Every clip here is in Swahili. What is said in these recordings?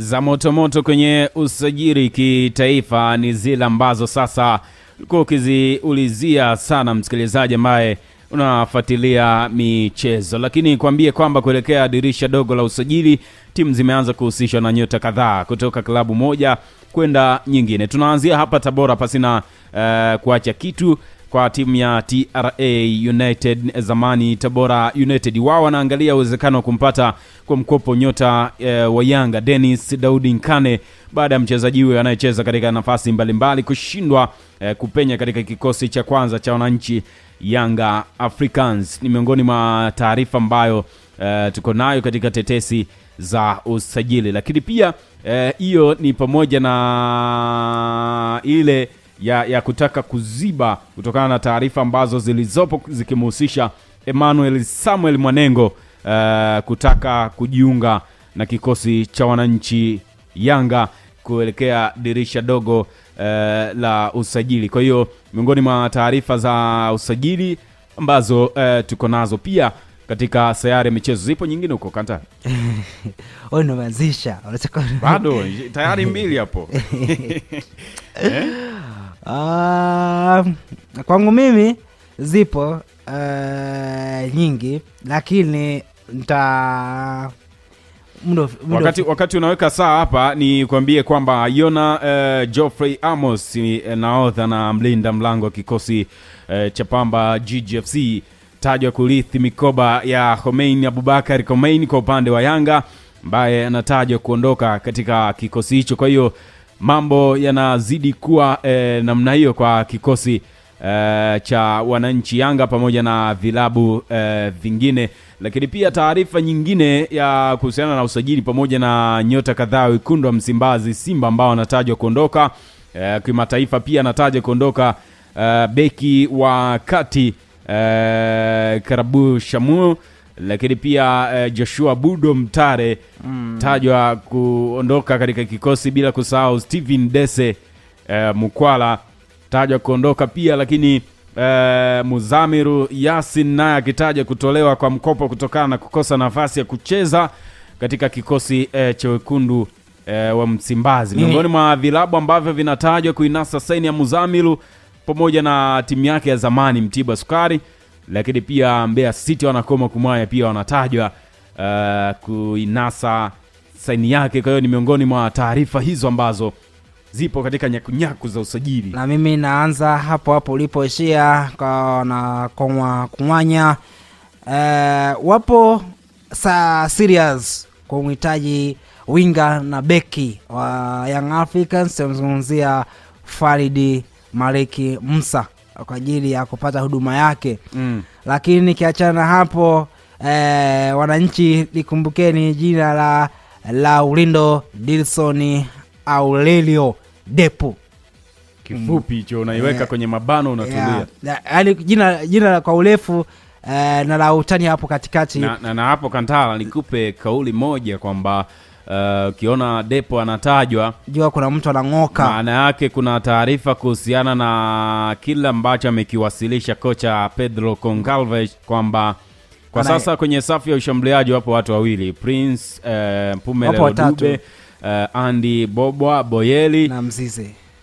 Za moto kwenye usajili kitaifa ni zile ambazo sasa ulikuwa ukiziulizia sana msikilizaji ambaye unafuatilia michezo, lakini kuambie kwamba kuelekea dirisha dogo la usajili timu zimeanza kuhusishwa na nyota kadhaa kutoka klabu moja kwenda nyingine. Tunaanzia hapa Tabora pasina kuacha kitu kwa timu ya TRA United, zamani Tabora United. Wao wanaangalia uwezekano wa kumpata kwa mkopo nyota wa Yanga Dennis Daudi Nkane baada ya mchezaji huyo anayecheza katika nafasi mbalimbali kushindwa kupenya katika kikosi cha kwanza cha wananchi Yanga Africans. Ni miongoni mwa taarifa ambayo tuko nayo katika tetesi za usajili, lakini pia hiyo ni pamoja na ile ya kutaka kuziba kutokana na taarifa ambazo zilizopo zikimhusisha Emmanuel Samuel Mwanengo kutaka kujiunga na kikosi cha wananchi Yanga kuelekea dirisha dogo la usajili. Kwa hiyo miongoni mwa taarifa za usajili ambazo tuko nazo pia katika sayari ya michezo. Zipo nyingine huko Kanta? Unaanzisha bado tayari mbili hapo. Kwangu mimi zipo nyingi, lakini wakati unaweka saa hapa ni kuambie kwamba Yona Geoffrey Amos nahodha na mlinda mlango wa kikosi cha Pamba GGFC tajwa kurithi mikoba ya Khomeini Abubakar Khomeini kwa upande wa Yanga ambaye anatajwa kuondoka katika kikosi hicho. Kwa hiyo mambo yanazidi kuwa namna hiyo kwa kikosi cha wananchi Yanga pamoja na vilabu vingine. Lakini pia taarifa nyingine ya kuhusiana na usajili pamoja na nyota kadhaa wekundu wa Msimbazi Simba ambao anatajwa kuondoka kimataifa. Pia anatajwa kuondoka beki wa kati Karabu Shamu, lakini pia Joshua Budo Mtare tajwa kuondoka katika kikosi, bila kusahau Steven Dese Mukwala tajwa kuondoka pia, lakini Muzamiru Yasin naye akitajwa kutolewa kwa mkopo kutokana na kukosa nafasi ya kucheza katika kikosi cha wekundu wa Msimbazi. Miongoni mwa vilabu ambavyo vinatajwa kuinasa saini ya Muzamiru pamoja na timu yake ya zamani Mtibwa Sukari, lakini pia Mbeya City wanakoma kumwaya pia wanatajwa kuinasa saini yake. Kwa hiyo ni miongoni mwa taarifa hizo ambazo zipo katika nyakunyaku za usajili. Na mimi naanza hapo ulipoishia na kumwanya. Wapo serious kumhitaji winga na beki wa Young Africans, tunazungumzia Farid Maliki Musa kwa ajili ya kupata huduma yake. Lakini nikiachana hapo wananchi likumbukeni jina la Ulindo Dilson Aurelio Depo. Kifupi hicho unaiweka kwenye mabano unatulia. Yaani jina kwa urefu na la utani hapo katikati. Na hapo Kantala nikupe kauli moja kwamba ukiona Depo anatajwa jua kuna mtu anangoka. Maana yake kuna taarifa kuhusiana na kila ambacho amekiwasilisha kocha Pedro Goncalves kwamba kwa sasa kwenye safu ya ushambuliaji wapo watu wawili, Prince Mpumelelo Dube, Andy Bobwa Boyeli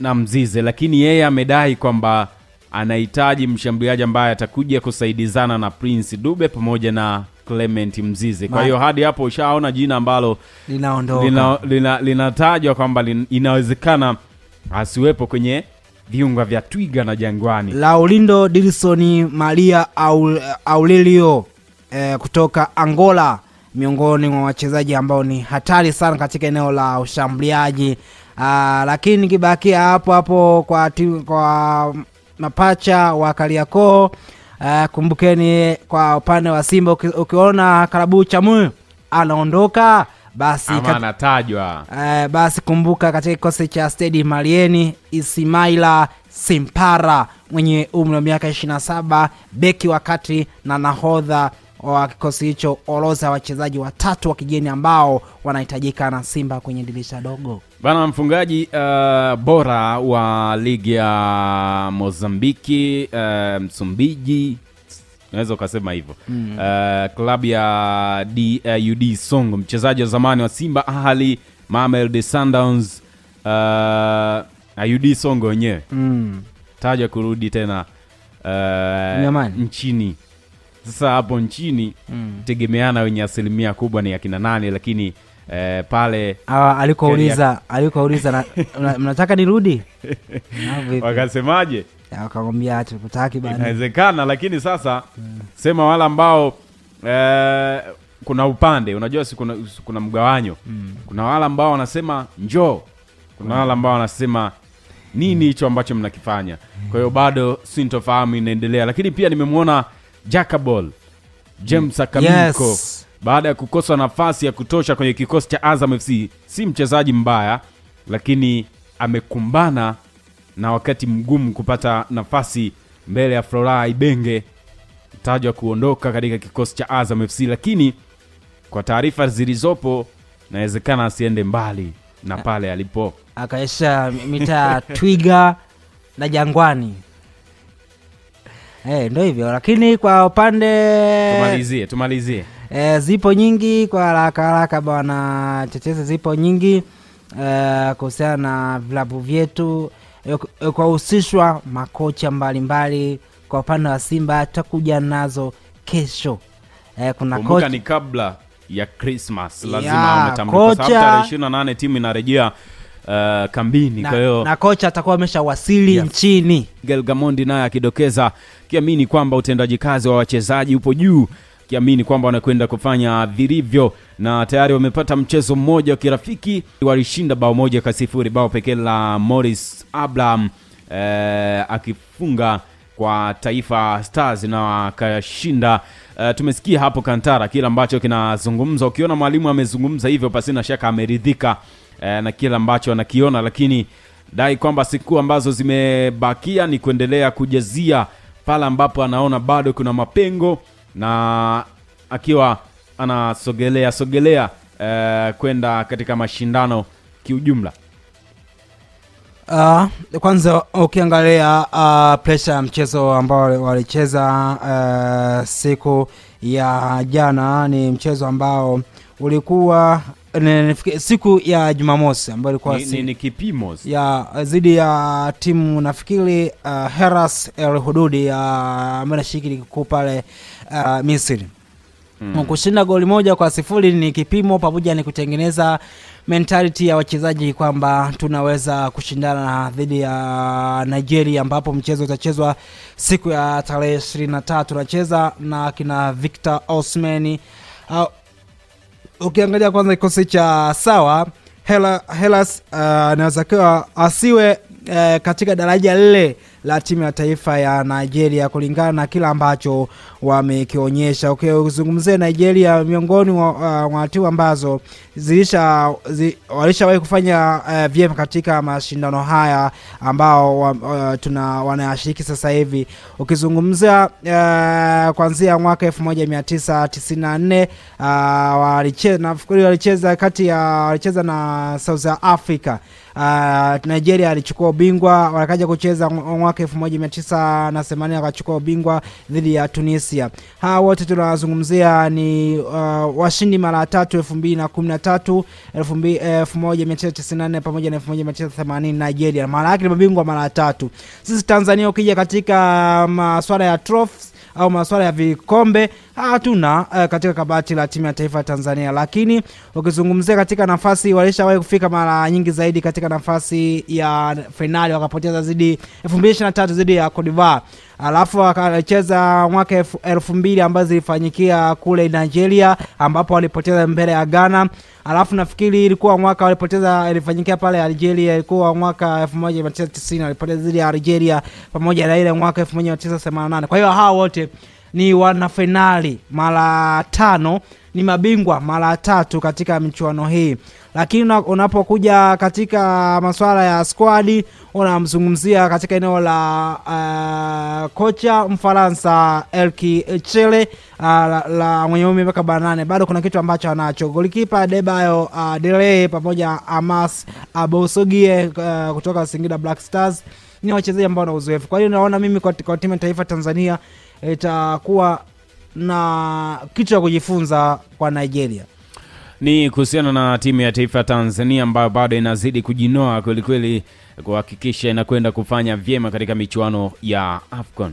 na Mzize, lakini yeye amedai kwamba anahitaji mshambuliaji ambaye atakuja kusaidizana na Prince Dube pamoja na Clement Mzize. Kwa hiyo hadi hapo ushaona jina ambalo linatajwa kwamba inawezekana asiwepo kwenye viunga vya Twiga na Jangwani. Laulindo Dilson Maria Aurelio kutoka Angola, miongoni mwa wachezaji ambao ni hatari sana katika eneo la ushambuliaji. Lakini kibakia hapo kwa mapacha wa Kariakoo, kumbukeni kwa upande wa Simba ukiona Karabu Chamu anaondoka basi anatajwa basi kumbuka katika kikosi cha Stade Malieni Ismaila Simpara mwenye umri wa miaka 27, beki wakati na nahodha wa kikosi hicho. Orodha wachezaji watatu wa kigeni ambao wanahitajika na Simba kwenye dirisha dogo. Bana, mfungaji bora wa ligi ya Mozambiki, Msumbiji, naweza ukasema hivyo, klabu ya UD Songo, mchezaji wa zamani wa Simba Ahali Mamelodi Sundowns, Ayudi Songo wenyewe taja kurudi tena nchini. Sasa hapo nchini tegemeana wenye asilimia kubwa ni akina nani, lakini pale alikouliza mnataka nirudi? Wakasemaje? Wakamwambia hatukutaki bana. Inawezekana, lakini sasa sema wala ambao kuna upande, unajua kuna mgawanyo. Kuna wala ambao wanasema njoo, kuna wala ambao wanasema nini hicho ambacho mnakifanya. Kwa hiyo bado sintofahamu inaendelea, lakini pia nimemwona Jakabol James Akamiko baada ya kukosa nafasi ya kutosha kwenye kikosi cha Azam FC. Si mchezaji mbaya, lakini amekumbana na wakati mgumu kupata nafasi mbele ya Flora Ibenge, tajwa kuondoka katika kikosi cha Azam FC, lakini kwa taarifa zilizopo inawezekana asiende mbali na pale alipo. Akaisha mita Twiga na Jangwani. Ndio hivyo, lakini kwa upande tumalizie. Zipo nyingi kwa haraka bwana tetezi, zipo nyingi kuhusiana na vilabu vyetu kwa uhusishwa makocha mbalimbali. Kwa upande wa Simba tutakuja nazo kesho. Kuna kocha ni kabla ya Christmas, lazima umetambulika sababu 28 timu inarejea kambini. Kwa hiyo na kocha atakuwa ameshawasili nchini. Miguel Gamondi naye akidokeza kiamini kwamba utendaji kazi wa wachezaji upo juu, kiamini kwamba wanakwenda kufanya vilivyo, na tayari wamepata mchezo mmoja wa kirafiki, walishinda bao 1-0, bao pekee la Morris Abraham akifunga kwa Taifa Stars na akashinda. Tumesikia hapo Kantara kila ambacho kinazungumza. Ukiona mwalimu amezungumza hivyo, pasina shaka ameridhika na kila ambacho anakiona, lakini dai kwamba siku ambazo zimebakia ni kuendelea kujazia pale ambapo anaona bado kuna mapengo, na akiwa anasogelea kwenda katika mashindano kiujumla. Kwanza ukiangalia pressure ya mchezo ambao walicheza siku ya jana, ni mchezo ambao ulikuwa siku ya Jumamosi ambayo ilikuwa ni kipimo ya zidi ya timu nafikiri Heras El Hududi ambayo inashiriki kuu pale Misri. Kushinda goli 1-0 ni kipimo, pamoja ni kutengeneza mentality ya wachezaji kwamba tunaweza kushindana dhidi ya Nigeria, ambapo mchezo utachezwa siku ya tarehe 23. tunacheza na kina Victor Osimhen. Ukiangalia kwanza kikosi cha sawa Hellas anaweza kuwa asiwe katika daraja lile la timu ya taifa ya Nigeria kulingana na kila ambacho wamekionyesha. Ukizungumzia Nigeria, miongoni mwa timu ambazo walishawahi kufanya vyema katika mashindano haya ambao wanashiriki sasa hivi. Ukizungumzia kuanzia mwaka 1994 walicheza na South Africa. Nigeria alichukua ubingwa, wakaja kucheza mwaka 1980 akachukua ubingwa dhidi ya Tunisia. Hawa wote tunazungumzia ni washindi mara 3, 2013, 1994 pamoja na 1980. Nigeria mara yake ni mabingwa mara 3. Sisi Tanzania ukija katika masuala ya trophies au masuala ya vikombe hatuna katika kabati la timu ya taifa ya Tanzania, lakini ukizungumzia katika nafasi walishawahi kufika mara nyingi zaidi katika nafasi ya finali, wakapoteza zidi 2023 zidi ya Cote d'Ivoire. Alafu wakacheza mwaka 2000 ambazo zilifanyikia kule Nigeria ambapo walipoteza mbele ya Ghana. Alafu nafikiri ilikuwa mwaka walipoteza ilifanyikia pale Algeria, ilikuwa mwaka 1990 walipoteza zidi ya Algeria, pamoja na ile mwaka 1988. Kwa hiyo hawa wote ni wana finali mara 5, ni mabingwa mara 3 katika michuano hii. Lakini unapokuja katika masuala ya squad, unamzungumzia katika eneo la kocha Mfaransa Elki Chele la mwenye umri mpaka 8, bado kuna kitu ambacho anacho. Golikipa Debayo Dele pamoja Amas Abosogie kutoka Singida Black Stars ni wachezaji ambao wana uzoefu. Kwa hiyo naona mimi kwa timu ya taifa Tanzania itakuwa na kitu cha kujifunza kwa Nigeria. ni kuhusiana na timu ya taifa Tanzania ambayo bado inazidi kujinoa kweli kweli kuhakikisha inakwenda kufanya vyema katika michuano ya AFCON.